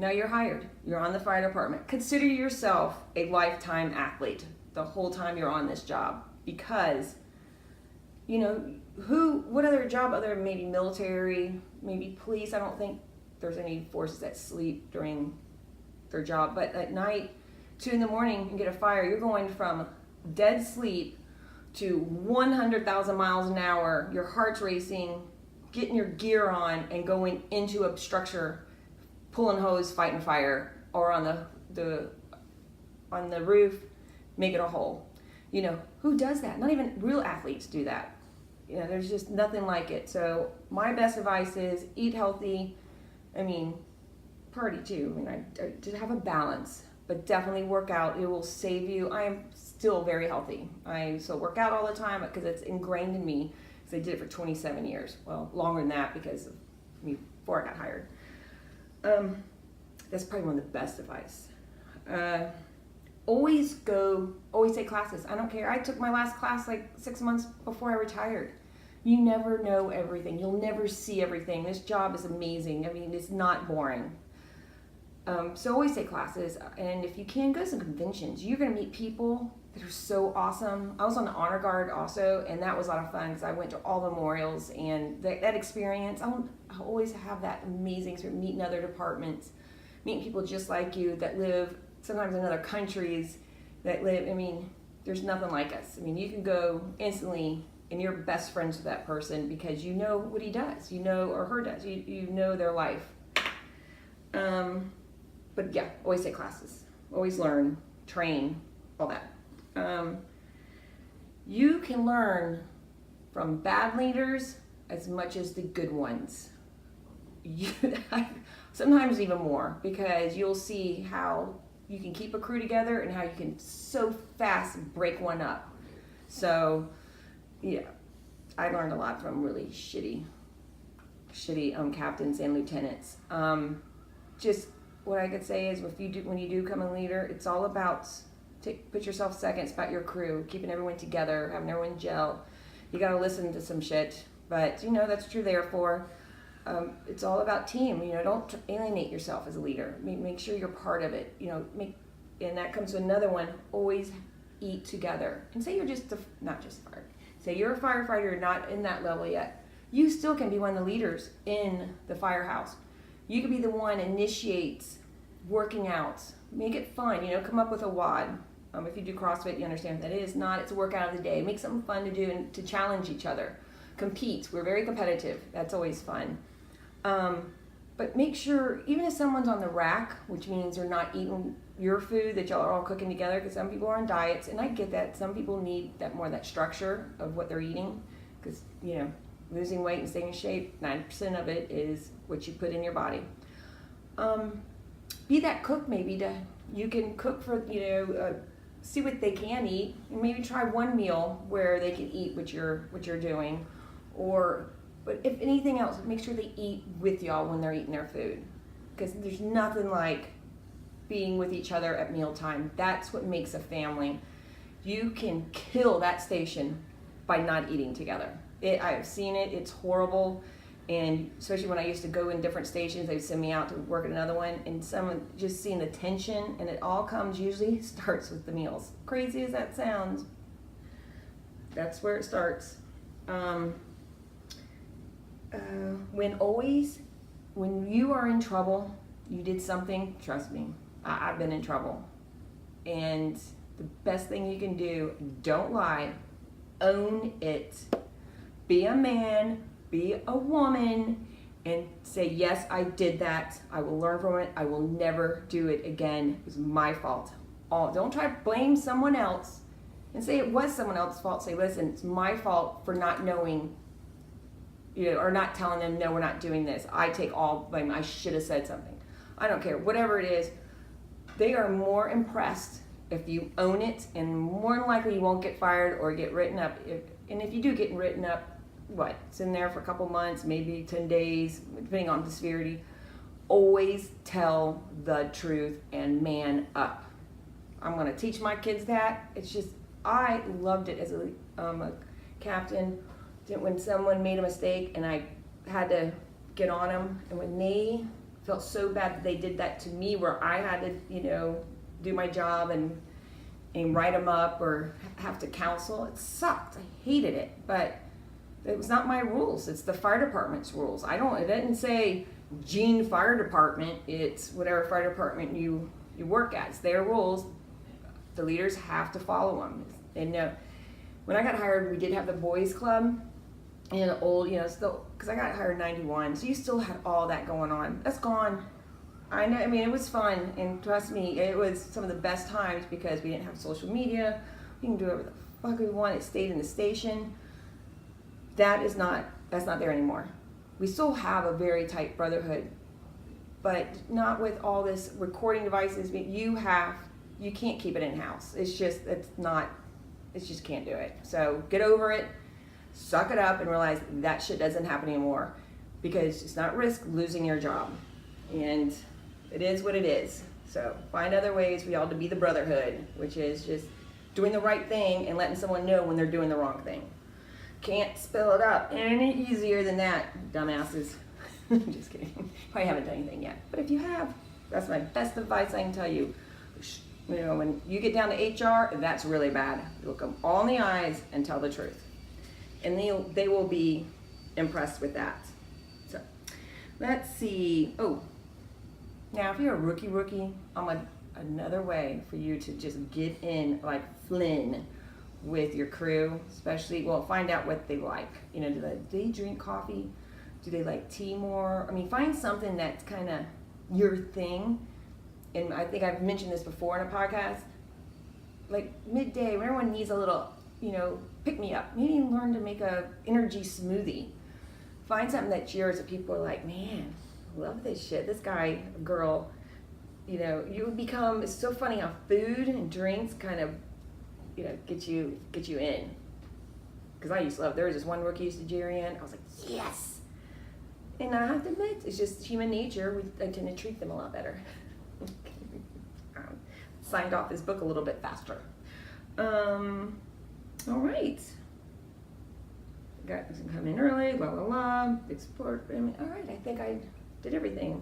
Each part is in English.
Now you're hired. You're on the fire department. Consider yourself a lifetime athlete the whole time you're on this job, because what other job other than maybe military, maybe police? I don't think there's any forces that sleep during their job, but at night, 2 a.m, and get a fire, you're going from dead sleep to 100,000 miles an hour, your heart's racing, getting your gear on and going into a structure, pulling hose, fighting fire, or on the roof, making a hole. Who does that? Not even real athletes do that. There's just nothing like it. So my best advice is eat healthy. Party too. I just have a balance, but definitely work out. It will save you. I am still very healthy. I still work out all the time because it's ingrained in me. Because I did it for 27 years. Well, longer than that because of me before I got hired. That's probably one of the best advice. Always take classes. I don't care. I took my last class like 6 months before I retired. You never know everything. You'll never see everything. This job is amazing. It's not boring. So always take classes. And if you can, go to some conventions. You're going to meet people that are so awesome. I was on the honor guard also, and that was a lot of fun because I went to all the memorials, and that experience, I always have that amazing experience, meeting other departments, meeting people just like you that live sometimes in other countries that live, there's nothing like us. You can go instantly and you're best friends with that person because you know what he does, or her does, you know their life. But yeah, always take classes, always learn, train, all that. You can learn from bad leaders as much as the good ones. Sometimes even more, because you'll see how you can keep a crew together and how you can so fast break one up. So yeah, I learned a lot from really shitty captains and lieutenants. Just what I could say is when you do become a leader, it's all about put yourself second. It's about your crew, keeping everyone together, having everyone gel. You got to listen to some shit, but that's what you're there for. It's all about team. Don't alienate yourself as a leader. Make sure you're part of it. And that comes to another one. Always eat together. And say you're say you're a firefighter, you're not in that level yet. You still can be one of the leaders in the firehouse. You could be the one initiates working out. Make it fun. Come up with a WOD. If you do CrossFit, you understand what that is. It's a workout of the day. Make something fun to do and to challenge each other. Compete. We're very competitive. That's always fun. But make sure, even if someone's on the rack, which means they're not eating your food that y'all are all cooking together, because some people are on diets, and I get that. Some people need that structure of what they're eating, because losing weight and staying in shape, 90% of it is what you put in your body. Be that cook. Maybe you can cook for see what they can eat, and maybe try one meal where they can eat what you're doing, but if anything else, make sure they eat with y'all when they're eating their food, because there's nothing like being with each other at mealtime. That's what makes a family. You can kill that station by not eating together. I've seen it. It's horrible. And especially when I used to go in different stations, they'd send me out to work at another one, and someone just seeing the tension, and it all usually starts with the meals. Crazy as that sounds, that's where it starts. When you are in trouble, you did something, trust me, I've been in trouble. And the best thing you can do, don't lie, own it. Be a man, be a woman, and say, yes, I did that. I will learn from it. I will never do it again. It was my fault. Don't try to blame someone else and say it was someone else's fault. Say, listen, it's my fault for not knowing, or not telling them, no, we're not doing this. I take all blame. I should have said something. I don't care. Whatever it is, they are more impressed if you own it, and more than likely you won't get fired or get written up. And if you do get written up, it's in there for a couple months, maybe 10 days, depending on the severity. Always tell the truth and man up. I'm going to teach my kids that. It's just, I loved it as a captain. When someone made a mistake and I had to get on them, and when they felt so bad that they did that to me, where I had to, do my job and write them up or have to counsel. It sucked. I hated it, but it was not my rules. It's the fire department's rules. It didn't say Gene Fire Department. It's whatever fire department you work at. It's their rules. The leaders have to follow them. And when I got hired, we did have the boys club. And old, still, because I got hired in 91, so you still had all that going on. That's gone. I know, it was fun, and trust me, it was some of the best times because we didn't have social media. We can do whatever the fuck we want. It stayed in the station. That's not there anymore. We still have a very tight brotherhood, but not with all this recording devices. You can't keep it in-house. You just can't do it. So get over it. Suck it up and realize that shit doesn't happen anymore, because it's not risk losing your job, and it is what it is. So find other ways for y'all to be the brotherhood, which is just doing the right thing and letting someone know when they're doing the wrong thing. Can't spell it out any easier than that, dumbasses. Just kidding. Probably haven't done anything yet, but if you have, that's my best advice I can tell you. When you get down to HR, that's really bad. Look them all in the eyes and tell the truth. And they will be impressed with that. So, let's see. Oh, now if you're a rookie, I'm another way for you to just get in like Flynn with your crew, especially, find out what they like. Do they drink coffee? Do they like tea more? Find something that's kind of your thing. And I think I've mentioned this before in a podcast. Like midday, when everyone needs a little, pick me up. Maybe learn to make a energy smoothie. Find something that's yours that people are like, man, I love this shit. This guy, girl, you become. It's so funny how food and drinks kind of, get you in. Because I used to love. There was this one rookie used to jeer in. I was like, yes. And I have to admit, it's just human nature. I tend to treat them a lot better. Signed off his book a little bit faster. All right. Got some coming in early, blah, blah, blah. Big support. All right, I think I did everything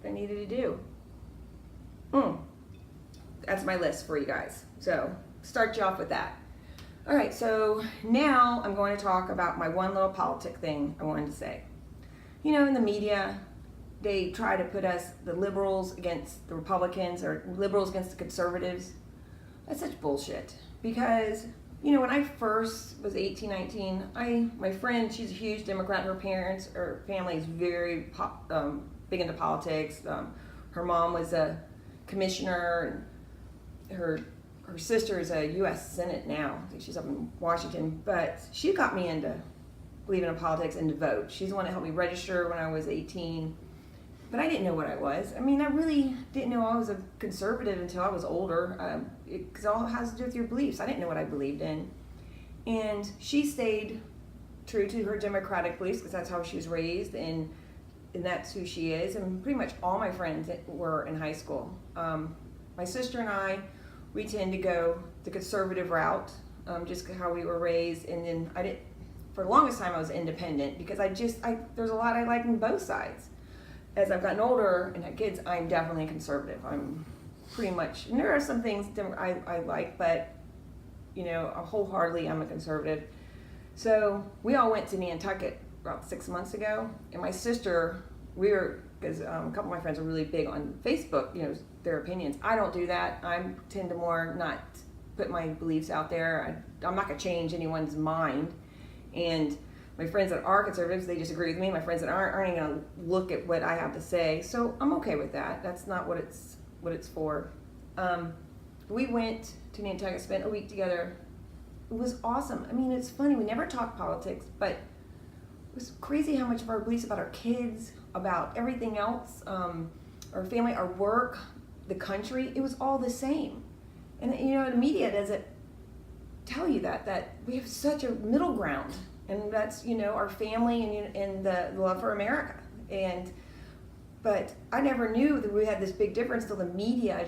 I needed to do. That's my list for you guys. So, start you off with that. All right, so now I'm going to talk about my one little politic thing I wanted to say. In the media, they try to put us, the liberals against the Republicans, or liberals against the conservatives. That's such bullshit. Because when I first was 18, 19, my friend, she's a huge Democrat. Her family is very big into politics. Her mom was a commissioner, and her sister is a U.S. Senate now. I think she's up in Washington. But she got me into believing in politics and to vote. She's the one that helped me register when I was 18. But I didn't know what I was. I really didn't know I was a conservative until I was older, because it all has to do with your beliefs. I didn't know what I believed in. And she stayed true to her Democratic beliefs, because that's how she was raised, and that's who she is. And pretty much all my friends were in high school. My sister and I, we tend to go the conservative route, just how we were raised. And then for the longest time I was independent, because there's a lot I like in both sides. As I've gotten older and had kids, I'm definitely conservative. I'm pretty much, and there are some things I like, but, wholeheartedly I'm a conservative. So we all went to Nantucket about 6 months ago, and my sister, because a couple of my friends are really big on Facebook, their opinions. I don't do that. I tend to more not put my beliefs out there. I'm not going to change anyone's mind. And my friends that are conservatives, they just agree with me. My friends that aren't even going to look at what I have to say. So I'm okay with that. That's not what it's for. We went to Nantucket, spent a week together. It was awesome. It's funny. We never talk politics, but it was crazy how much of our beliefs about our kids, about everything else, our family, our work, the country, it was all the same. And the media doesn't tell you that we have such a middle ground. And that's, our family and the love for America. But I never knew that we had this big difference till the media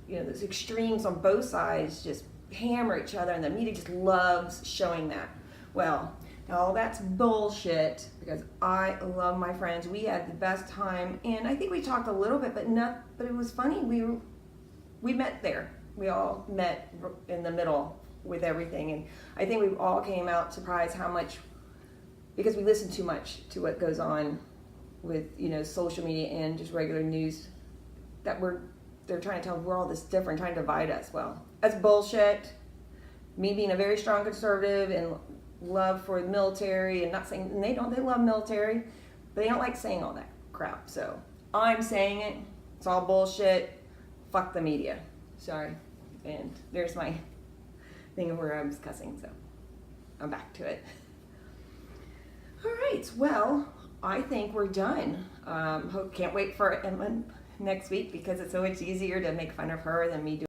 those extremes on both sides just hammer each other, and the media just loves showing that. Well, All that's bullshit because I love my friends. We had the best time, and I think we talked a little bit, but it was funny. We met there. We all met in the middle with everything, and I think we all came out surprised how much, because we listen too much to what goes on with, you know, social media and just regular news, that they're trying to tell we're all this different, trying to divide us. Well, that's bullshit. Me being a very strong conservative and love for the military, and not saying, and they love military, but they don't like saying all that crap. So I'm saying it. It's all bullshit. Fuck the media. Sorry. And there's my thing where I was cussing, so I'm back to it. All right. Well, I think we're done. Can't wait for Emma next week because it's so much easier to make fun of her than me doing